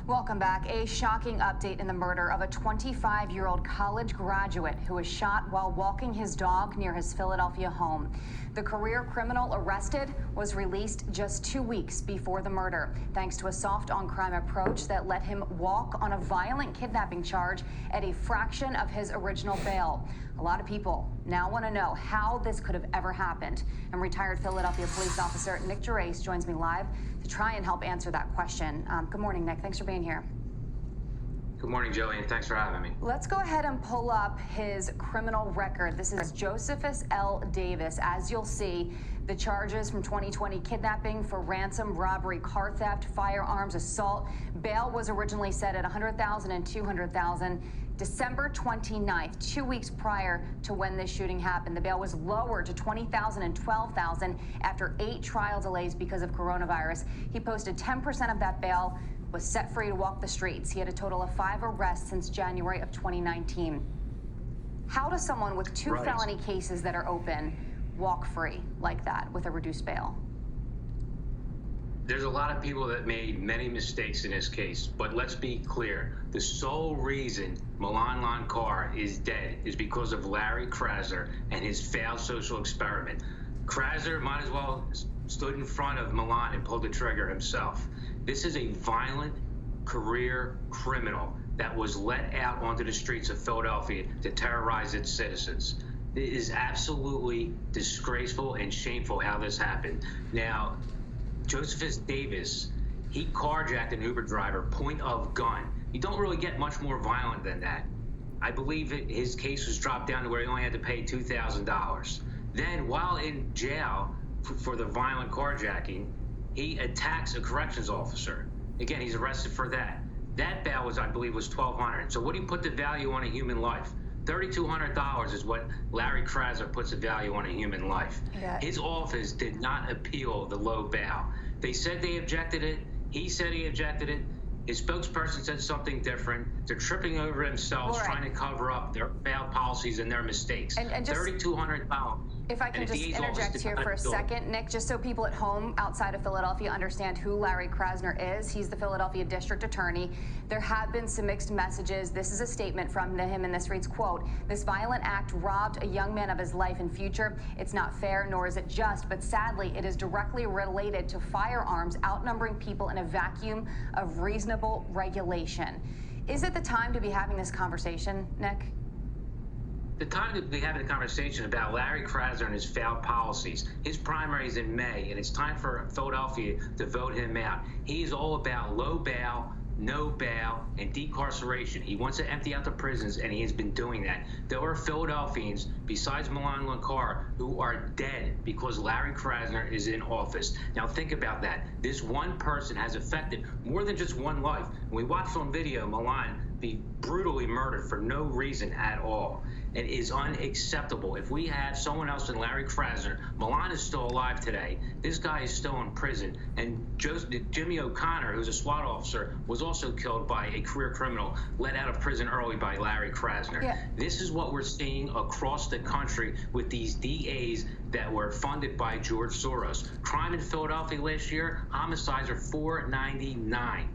Welcome back. A shocking update in the murder of a 25-year-old college graduate who was shot while walking his dog near his Philadelphia home. The career criminal arrested was released just 2 weeks before the murder, thanks to a soft on-crime approach that let him walk on a violent kidnapping charge at a fraction of his original bail. A lot of people now want to know how this could have ever happened. And retired Philadelphia police officer Nick Gerace joins me live to try and help answer that question. Good morning, Nick. Thanks for being here. Good morning, Jillian. Thanks for having me. Let's go ahead and pull up his criminal record. This is Josephus L. Davis. As you'll see, the charges from 2020: kidnapping for ransom, robbery, car theft, firearms, assault. Bail was originally set at $100,000 and $200,000. December 29th, 2 weeks prior to when this shooting happened, the bail was lowered to $20,000 and $12,000 after 8 trial delays because of coronavirus. He posted 10% of that bail, was set free to walk the streets. He had a total of 5 arrests since January of 2019. How does someone with 2 felony cases that are open walk free like that with a reduced bail? There's a lot of people that made many mistakes in this case, but let's be clear. The sole reason Milan Lankar is dead is because of Larry Krasner and his failed social experiment. Krasner might as well stood in front of Milan and pulled the trigger himself. This is a violent career criminal that was let out onto the streets of Philadelphia to terrorize its citizens. It is absolutely disgraceful and shameful how this happened. Now, Josephus Davis, he carjacked an Uber driver, point of gun. You don't really get much more violent than that. I believe his case was dropped down to where he only had to pay $2,000. Then, while in jail for the violent carjacking, he attacks a corrections officer. Again, he's arrested for that. That bail was, I believe, was $1,200. So what do you put the value on a human life? $3,200 is what Larry Krasner puts a value on a human life. Yeah. His office did not appeal the low bail. They said they objected it. He said he objected it. His spokesperson said something different. They're tripping over themselves, trying to cover up their bail policies and their mistakes. And just $3,200. If I can just interject here for a second, Nick, just so people at home outside of Philadelphia understand who Larry Krasner is. He's the Philadelphia District Attorney. There have been some mixed messages. This is a statement from him, and this reads, quote, "This violent act robbed a young man of his life and future. It's not fair, nor is it just, but sadly, it is directly related to firearms outnumbering people in a vacuum of reasonable regulation." Is it the time to be having this conversation, Nick? The time to be having a conversation about Larry Krasner and his failed policies. His primary is in May, and it's time for Philadelphia to vote him out. He's all about low bail, no bail, and decarceration. He wants to empty out the prisons, and he has been doing that. There are Philadelphians, besides Milan Lankar, who are dead because Larry Krasner is in office. Now think about that. This one person has affected more than just one life. When we watched on video Milan be brutally murdered for no reason at all. It is unacceptable. If we have someone else than Larry Krasner, Milan is still alive today. This guy is still in prison. And Jimmy O'Connor, who's a SWAT officer, was also killed by a career criminal let out of prison early by Larry Krasner. Yeah. This is what we're seeing across the country with these DAs that were funded by George Soros. Crime in Philadelphia last year, homicides are 499.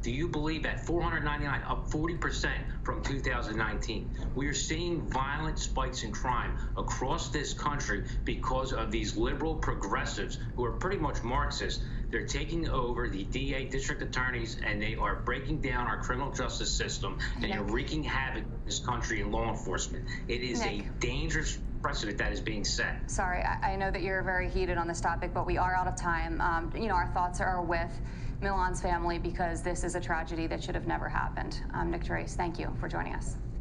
Do you believe that? 499, up 40% from 2019. We are seeing violent spikes in crime across this country because of these liberal progressives who are pretty much Marxists. They're taking over the DA district attorneys, and they are breaking down our criminal justice system, and they're wreaking havoc in this country in law enforcement. It is a dangerous precedent that is being set. Sorry, I know that you're very heated on this topic, but we are out of time. Our thoughts are with Milan's family because this is a tragedy that should have never happened. Nick Gerace, thank you for joining us.